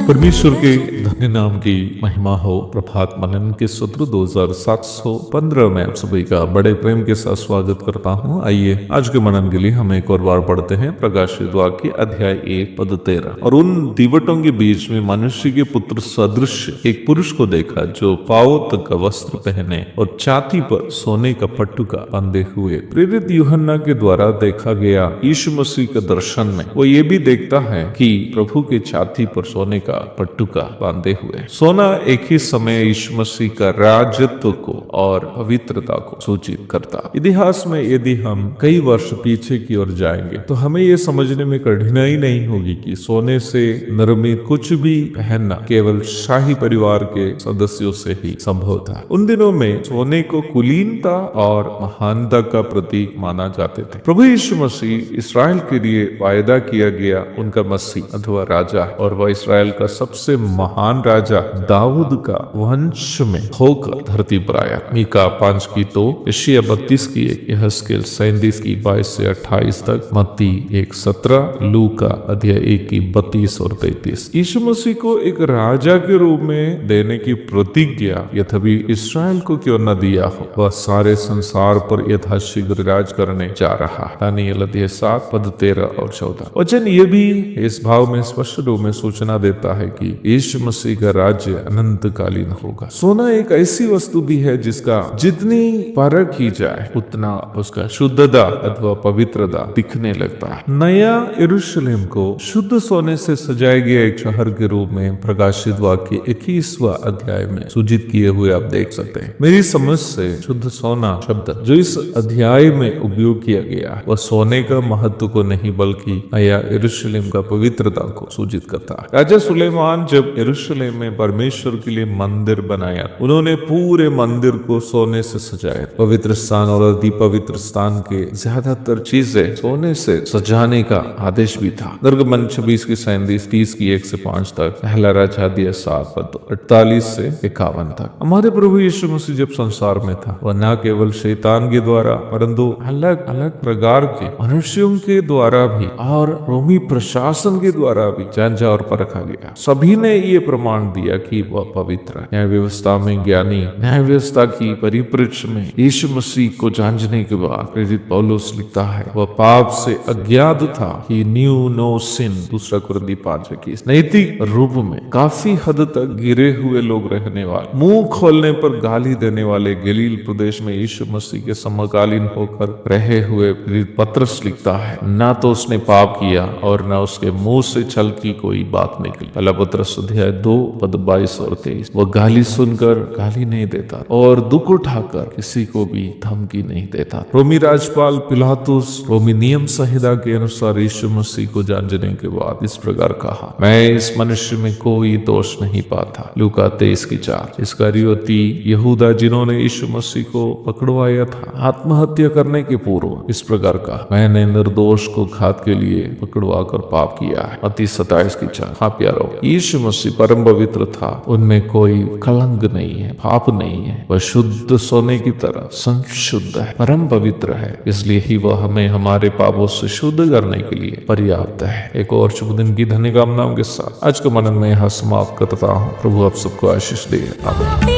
परमेश्वर के धन्य नाम की महिमा हो। प्रभात मनन के सत्र 2715 में आप सभी का बड़े प्रेम के साथ स्वागत करता हूं। आइए आज के मनन के लिए हम एक और बार पढ़ते हैं प्रकाशित वाक्य अध्याय 1 पद 13। और उन दीवटों के बीच में मनुष्य के पुत्र सदृश एक पुरुष को देखा जो पांव तक का वस्त्र पहने और छाती पर सोने का पट्टुका बांधे हुए। प्रेरित यूहन्ना के द्वारा देखा गया यीशु मसीह के दर्शन में वो ये भी देखता है कि प्रभु के छाती पर सोने का पट्टुका बांधे हुए। सोना एक ही समय यीशु मसीह का राजत्व को और पवित्रता को सूचित करता। इतिहास में यदि हम कई वर्ष पीछे की ओर जाएंगे तो हमें यह समझने में कठिनाई नहीं होगी कि सोने से निर्मित कुछ भी पहनना केवल शाही परिवार के सदस्यों से ही संभव था। उन दिनों में सोने को कुलीनता और महानता का प्रतीक माना जाते थे। प्रभु यीशु मसीह इस्राएल के लिए वायदा किया गया उनका मसीह अथवा राजा, और वह इस्राएल का सबसे महान राजा दाऊद का वंश में होकर धरती पर आया। मीका 5 की 2, यशायाह 32 की 1, यहेजकेल 37 की 22 से 28 तक, मत्ती 1:17, लूका अध्याय 1 की 32 और 33। यीशु मसीह को एक राजा के रूप में देने की प्रतिज्ञा यद्यपि इस्राएल को क्यों न दिया हो, वह सारे संसार पर यथाशीघ्र राज करने जा रहा। दानियेल अध्याय 7 पद 13 और 14। वचन ये भी इस भाव में स्पष्ट रूप में सूचना देता है कि यीशु मसीह का राज्य अनंत कालीन होगा। सोना एक ऐसी वस्तु भी है जिसका जितनी परख की जाए उतना उसका शुद्धता अथवा पवित्रता दिखने लगता है। नया यरूशलेम को शुद्ध सोने से सजाया गया एक शहर के रूप में प्रकाशित वाक्य 21वां अध्याय में सूचित किए हुए आप देख सकते हैं। मेरी समझ से शुद्ध सोना शब्द जो इस अध्याय में उपयोग किया गया वह सोने का महत्व को नहीं बल्कि नया यरूशलेम का पवित्रता को सूचित करता है। राजा सुलेमान जब यरूशलेम में परमेश्वर के लिए मंदिर बनाया, उन्होंने पूरे मंदिर को सोने से सजाया। पवित्र स्थान और अति पवित्र स्थान के ज्यादातर चीजें सोने से सजाने का आदेश भी था। निर्गमन 26 की 37, 30 की 1 से 5 तक, पहला राजा अध्याय 7 पद 48 से 51 तक। हमारे प्रभु यीशु मसीह जब संसार में था वह न केवल शैतान के द्वारा परंतु अलग अलग प्रकार के मनुष्यों के द्वारा भी और रोमी प्रशासन के द्वारा भी जांचा और परखा गया। सभी ने ये प्रमाण दिया कि वह पवित्र है। न्याय व्यवस्था में ज्ञानी न्याय व्यवस्था की परिप्रेक्ष्य में यीशु मसीह को जांचने के बाद प्रेरित पौलुस लिखता है वह पाप से अज्ञात था कि न्यू नो सिन। दूसरा कुरिन्थी 5:21। नैतिक रूप में काफी हद तक गिरे हुए लोग रहने वाले, मुंह खोलने पर गाली देने वाले गलील प्रदेश में यीशु मसीह के समकालीन होकर रहे हुए प्रेरित पत्रस लिखता है न तो उसने पाप किया और न उसके मुंह से छल की कोई बात निकली। पहला पत्रस अध्याय 2 पद 22 और 23। वह गाली सुनकर गाली नहीं देता और दुख उठाकर किसी को भी धमकी नहीं देता। रोमी राजपाल पिलातुस रोमी नियम संहिता के अनुसार यीशु मसीह को जांचने के बाद इस प्रकार कहा, मैं इस मनुष्य में कोई दोष नहीं पाता। लूका 23 की 4। इस्करियोती यहूदा जिन्होंने यीशु मसीह को पकड़वाया था आत्महत्या करने के पूर्व इस प्रकार कहा, मैंने निर्दोष को घात के लिए पकड़वा कर पाप किया है। मत्ती 27 की 4। हाँ प्यारो, यीशु मसीह परम पवित्र था, उनमें कोई कलंक नहीं है, पाप नहीं है। वह शुद्ध सोने की तरह संशुद्ध है, परम पवित्र है, इसलिए ही वह हमें हमारे पापों से शुद्ध करने के लिए पर्याप्त है। एक और शुभ दिन की धन्य कामनाओं के साथ आज का मनन में यहाँ समाप्त करता हूँ। प्रभु आप सबको आशीष दे। आमीन।